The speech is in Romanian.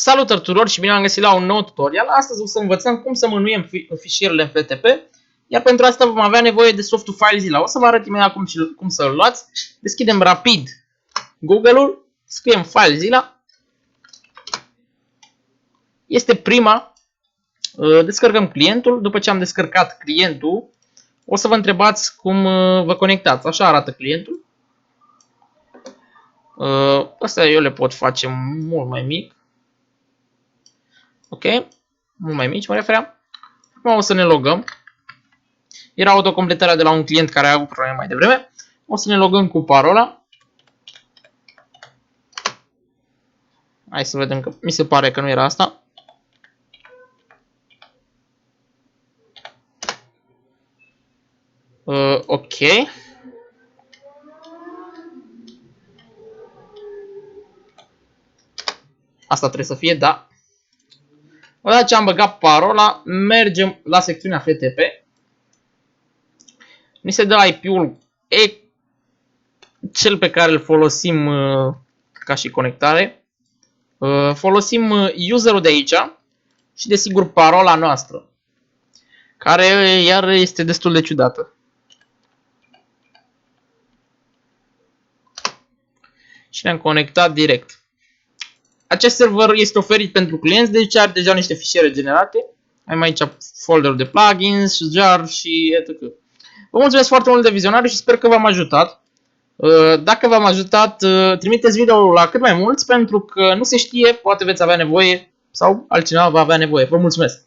Salutări tuturor și bine am găsit la un nou tutorial. Astăzi o să învățăm cum să mânuiem fișierele în FTP. Iar pentru asta vom avea nevoie de softul FileZilla. O să vă arăt imediat cum să-l luați. Deschidem rapid Google-ul, scriem FileZilla. Este prima. Descărcăm clientul. După ce am descărcat clientul, o să vă întrebați cum vă conectați. Așa arată clientul. Astea eu le pot face mult mai mic. Ok, mult mai mici mă refeream. Acum o să ne logăm. Era autocompletarea de la un client care a avut probleme mai devreme. O să ne logăm cu parola. Hai să vedem că mi se pare că nu era asta. Ok. Asta trebuie să fie, da. Odată ce am băgat parola, mergem la secțiunea FTP. Ni se dă IP-ul cel pe care îl folosim ca și conectare. Folosim userul de aici și desigur parola noastră, care iar este destul de ciudată. Și ne-am conectat direct. Acest server este oferit pentru clienți, deci are deja niște fișiere generate. Am aici folderul de plugins, jar și etc. Vă mulțumesc foarte mult de vizionare și sper că v-am ajutat. Dacă v-am ajutat, trimiteți video-ul la cât mai mulți, pentru că nu se știe, poate veți avea nevoie sau altcineva va avea nevoie. Vă mulțumesc!